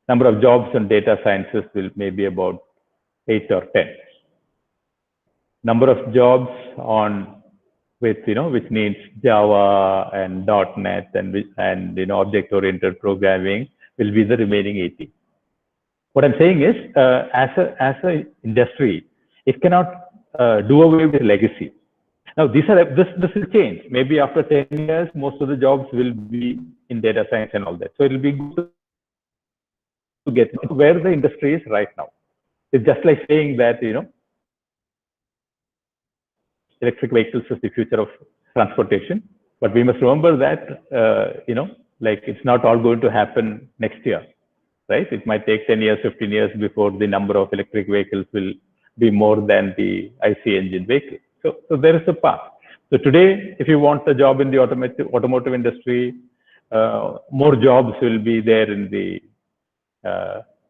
Number of jobs on data sciences will maybe about 8 or 10. Number of jobs on which needs Java and .NET and object-oriented programming will be the remaining 80. What I'm saying is, as a industry, It cannot do away with legacy. Now, this will change. Maybe after 10 years, most of the jobs will be in data science and all that. So it will be good to get where the industry is right now. It's just like saying that, electric vehicles is the future of transportation. But we must remember that, like it's not all going to happen next year, right? It might take 10 years, 15 years before the number of electric vehicles will be more than the IC engine vehicle. So there is a path. So today, if you want a job in the automotive industry, more jobs will be there in the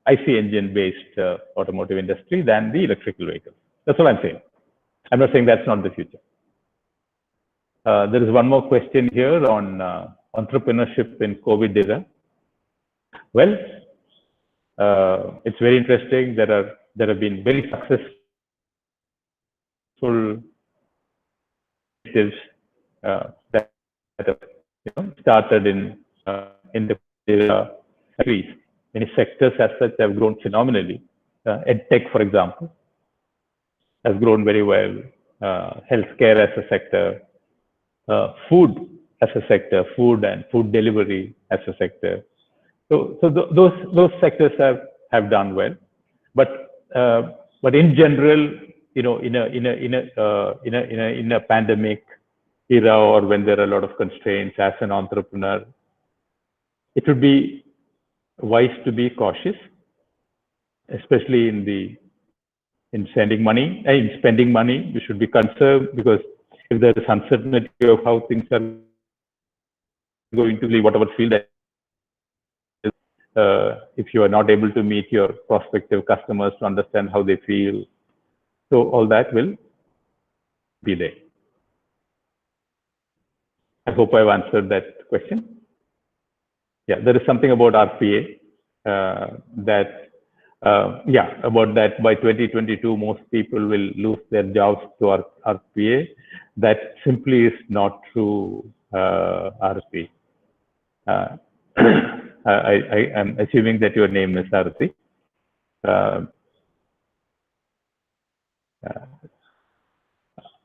IC engine based automotive industry than the electrical vehicles. That's what I'm saying. I'm not saying that's not the future. There is one more question here on entrepreneurship in COVID era. Well, it's very interesting. There have been very successful initiatives that have started in the countries. Many sectors as such have grown phenomenally. EdTech, for example, has grown very well. Healthcare as a sector, food as a sector, food and food delivery as a sector. So those sectors have done well, but in general, in a pandemic era or when there are a lot of constraints, as an entrepreneur, it would be wise to be cautious, especially in spending money. We should be conserved, because if there is uncertainty of how things are going to be, whatever field that is, if you are not able to meet your prospective customers to understand how they feel, so all that will be there. I hope I've answered that question. Yeah, there is something about RPA about that by 2022, most people will lose their jobs to RPA. That simply is not true, RP. I am assuming that your name is Arati.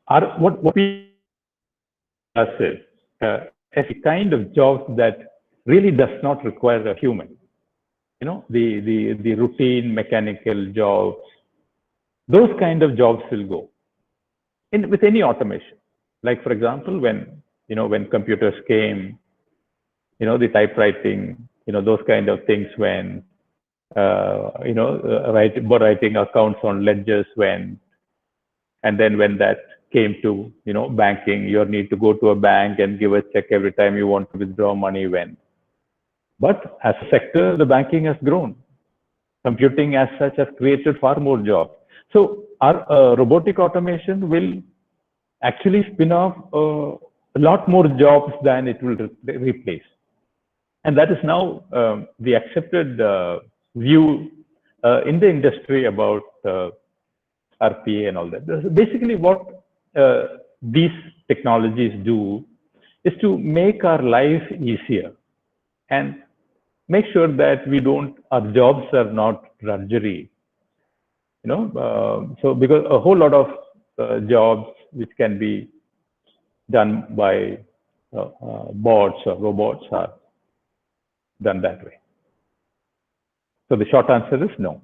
What we does is a kind of jobs that really does not require a human. The routine mechanical jobs, those kind of jobs will go with any automation. Like, for example, when computers came, the typewriting, those kind of things, when writing accounts on ledgers, and then when that came to banking, you need to go to a bank and give a check every time you want to withdraw money. But as a sector, the banking has grown. Computing as such has created far more jobs. So our robotic automation will actually spin off a lot more jobs than it will replace. And that is now the accepted view in the industry about RPA and all that. Basically, what these technologies do is to make our life easier and make sure that our jobs are not drudgery. So because a whole lot of jobs which can be done by bots or robots are done that way. So the short answer is no.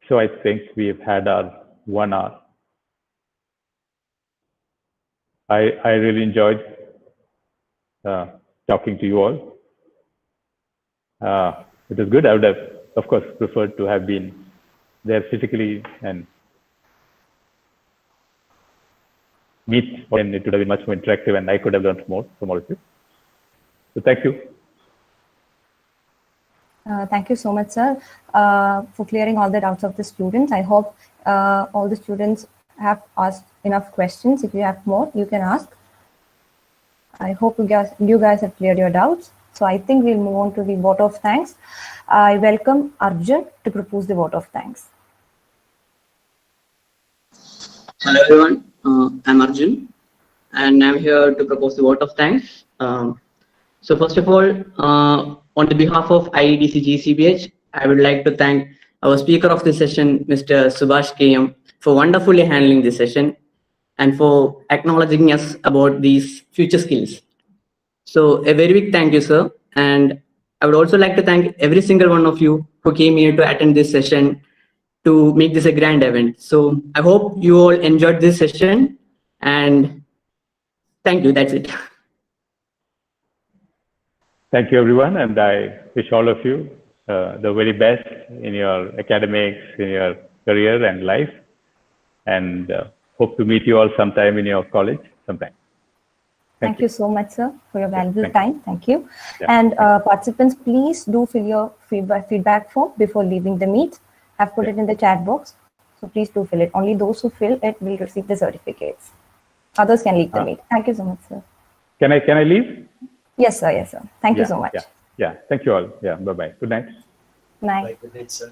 So I think we have had our 1 hour. I really enjoyed talking to you all. It was good. I would have, of course, preferred to have been there physically and meet, and it would have been much more interactive, and I could have learned more from all of you. So thank you. Thank you so much, sir, for clearing all the doubts of the students. I hope all the students have asked enough questions. If you have more, you can ask. I hope you guys have cleared your doubts. So I think we'll move on to the vote of thanks. I welcome Arjun to propose the vote of thanks. Hello everyone, I'm Arjun and I'm here to propose the vote of thanks. So first of all, on the behalf of IEDC GCBH, I would like to thank our speaker of this session, Mr. Subhash K M, for wonderfully handling this session and for acknowledging us about these future skills. So a very big thank you, sir. And I would also like to thank every single one of you who came here to attend this session to make this a grand event. So I hope you all enjoyed this session, and thank you. That's it. Thank you, everyone, and I wish all of you the very best in your academics, in your career and life, and hope to meet you all sometime in your college sometime. Thank you so much, sir, for your valuable thank time. Thank you. Yeah, And participants, please do fill your feedback form before leaving the meet. I've put it in the chat box, so please do fill it. Only those who fill it will receive the certificates. Others can leave the meet. Thank you so much, sir. Can I leave? Yes, sir. Yes, sir. Thank you so much. Yeah. Thank you all. Yeah. Bye bye. Good night. Night. Bye, good night, sir.